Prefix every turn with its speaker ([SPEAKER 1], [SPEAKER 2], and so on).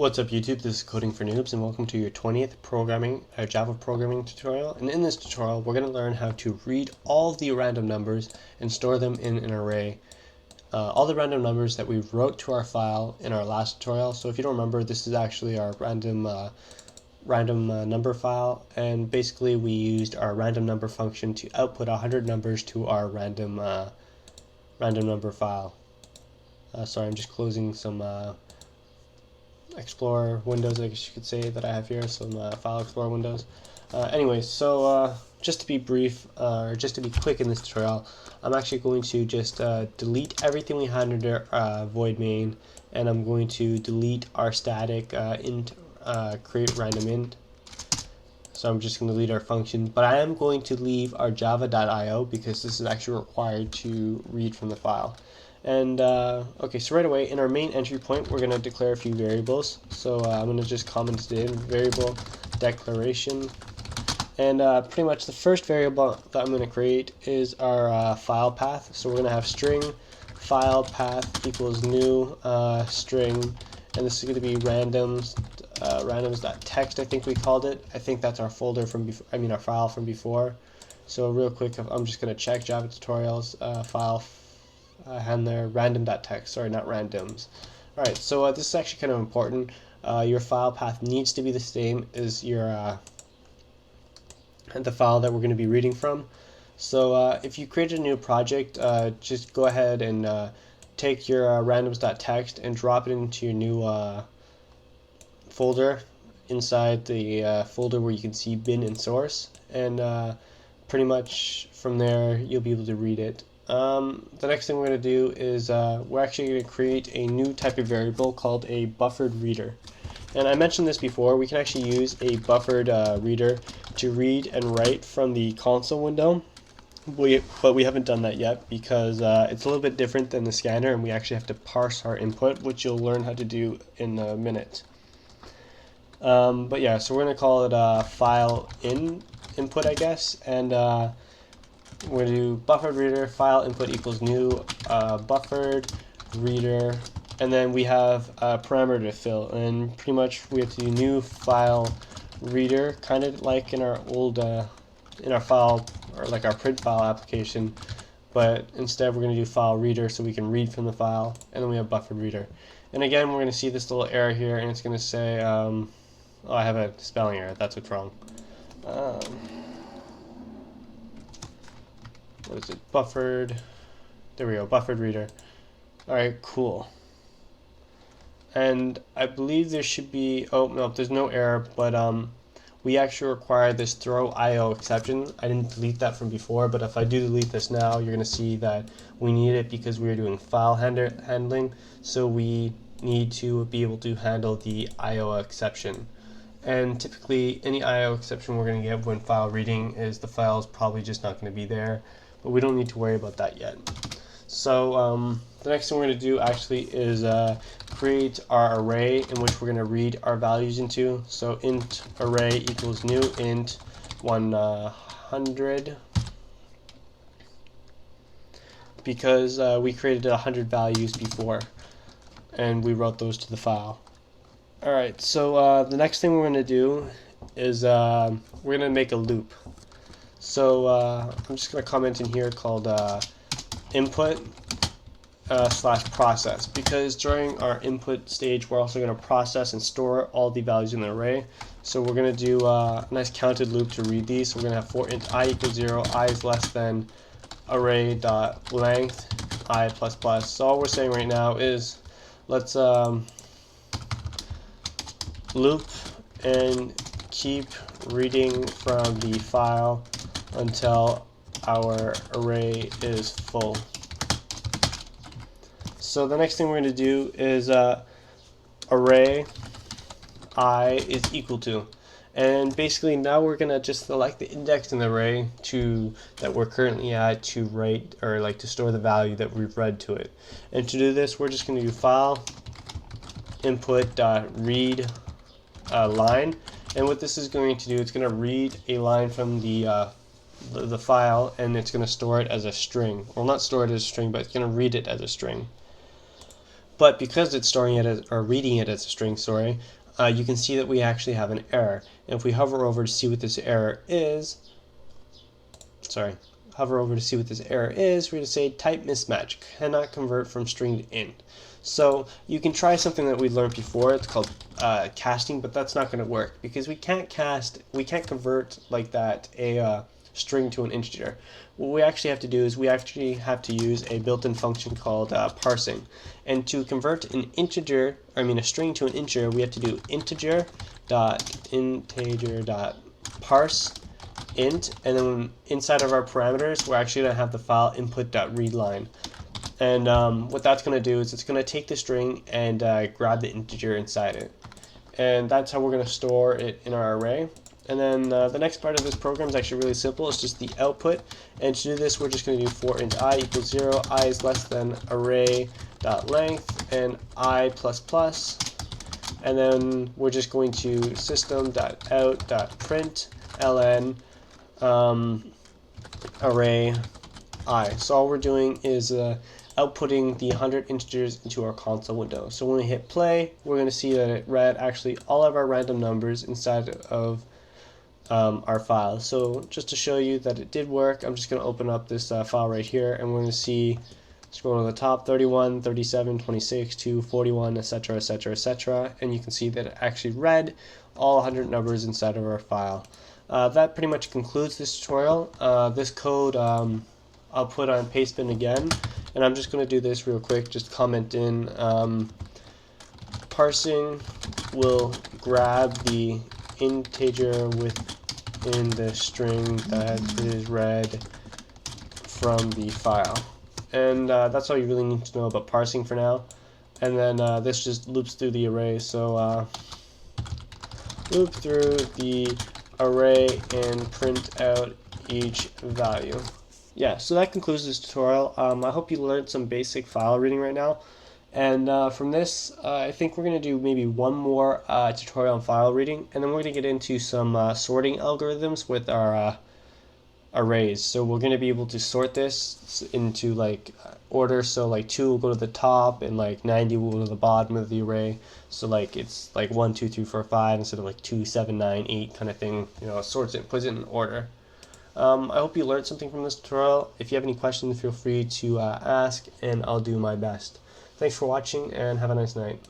[SPEAKER 1] What's up YouTube, this is Coding for Noobs and welcome to your 20th Java programming tutorial. And in this tutorial we're going to learn how to read all the random numbers and store them in an array. All the random numbers that we wrote to our file in our last tutorial. So if you don't remember, this is actually our random number file, and basically we used our random number function to output 100 numbers to our random number file. Sorry, I'm just closing some Explorer windows, I guess you could say, that I have here, some File Explorer windows. Anyways, so just to be brief, or just to be quick in this tutorial, I'm actually going to just delete everything we had under void main, and I'm going to delete our static int create random int. So I'm just going to delete our function, but I am going to leave our java.io because this is actually required to read from the file. And okay, so right away in our main entry point we're going to declare a few variables. So I'm going to just comment it in variable declaration, and pretty much the first variable that I'm going to create is our file path. So we're going to have string file path equals new string, and this is going to be randoms.txt, I think we called it. I think that's our folder from before, our file from before. So real quick, I'm just going to check Java tutorials file handler random.txt, sorry, not randoms. Alright, so this is actually kind of important. Your file path needs to be the same as your the file that we're going to be reading from. So if you created a new project, just go ahead and take your randoms.txt and drop it into your new folder inside the folder where you can see bin and source, and pretty much from there you'll be able to read it. The next thing we're going to do is we're actually going to create a new type of variable called a buffered reader. And I mentioned this before, we can actually use a buffered reader to read and write from the console window, but we haven't done that yet because it's a little bit different than the scanner, and we actually have to parse our input, which you'll learn how to do in a minute. But yeah, so we're going to call it file input, I guess, and we're going to do buffered reader file input equals new buffered reader, and then we have a parameter to fill, and pretty much we have to do new file reader, kind of like in our old in our file, or like our print file application, but instead we're going to do file reader so we can read from the file, and then we have buffered reader. And again, we're going to see this little error here, and it's going to say oh, I have a spelling error, that's what's wrong. What is it? Buffered. There we go. Buffered reader. Alright, cool. And I believe there should be, oh no, there's no error, but we actually require this throw IO exception. I didn't delete that from before, but if I do delete this now, you're going to see that we need it because we are doing file handling, so we need to be able to handle the IO exception. And typically any IO exception we're going to get when file reading is the file is probably just not going to be there, but we don't need to worry about that yet. So the next thing we're going to do actually is create our array in which we're going to read our values into. So int array equals new int 100, because we created 100 values before and we wrote those to the file. Alright, so the next thing we're going to do is we're going to make a loop. So I'm just going to comment in here called input / process, because during our input stage we're also going to process and store all the values in the array. So we're going to do a nice counted loop to read these. So we're going to have for int I equals 0, I is less than array dot length I plus plus. So all we're saying right now is let's loop and keep reading from the file until our array is full. So the next thing we're going to do is array I is equal to, and basically now we're going to just select the index in the array that we're currently at to write, or like to store the value that we've read to it. And to do this, we're just going to do file input read line, and what this is going to do, it's going to read a line from the file, and it's going to store it as a string. Well, not store it as a string, but it's going to read it as a string. But because it's storing it as, or reading it as a string, sorry, you can see that we actually have an error. And if we hover over to see what this error is, we're going to say type mismatch, cannot convert from string to int. So you can try something that we learned before. It's called casting, but that's not going to work because we can't convert like that a string to an integer. What we actually have to do is we actually have to use a built-in function called parsing. And to convert a string to an integer, we have to do integer.parse int, and then inside of our parameters, we're actually going to have the file input.readline. And what that's going to do is it's going to take the string and grab the integer inside it. And that's how we're going to store it in our array. And then the next part of this program is actually really simple. It's just the output. And to do this, we're just going to do for int I equals 0, I is less than array.length, and I plus plus. And then we're just going to system.out.println array I. So all we're doing is outputting the 100 integers into our console window. So when we hit play, we're going to see that it read actually all of our random numbers inside of our file. So just to show you that it did work, I'm just going to open up this file right here, and we're going to see, scroll to the top, 31, 37, 26, 2, 41, etc., etc., etc., and you can see that it actually read all 100 numbers inside of our file. That pretty much concludes this tutorial. This code I'll put on Pastebin again, and I'm just going to do this real quick, just comment in. Parsing will grab the integer within the string that is read from the file. And that's all you really need to know about parsing for now. And then this just loops through the array, so loop through the array and print out each value. Yeah, so that concludes this tutorial. I hope you learned some basic file reading right now. And from this, I think we're going to do maybe one more tutorial on file reading, and then we're going to get into some sorting algorithms with our arrays. So we're going to be able to sort this into like order, so like 2 will go to the top and like 90 will go to the bottom of the array. So like it's like 1, 2, 3, 4, 5 instead of like 2, 7, 9, 8 kind of thing. You know, it sorts it, puts it in order. I hope you learned something from this tutorial. If you have any questions, feel free to ask, and I'll do my best. Thanks for watching, and have a nice night.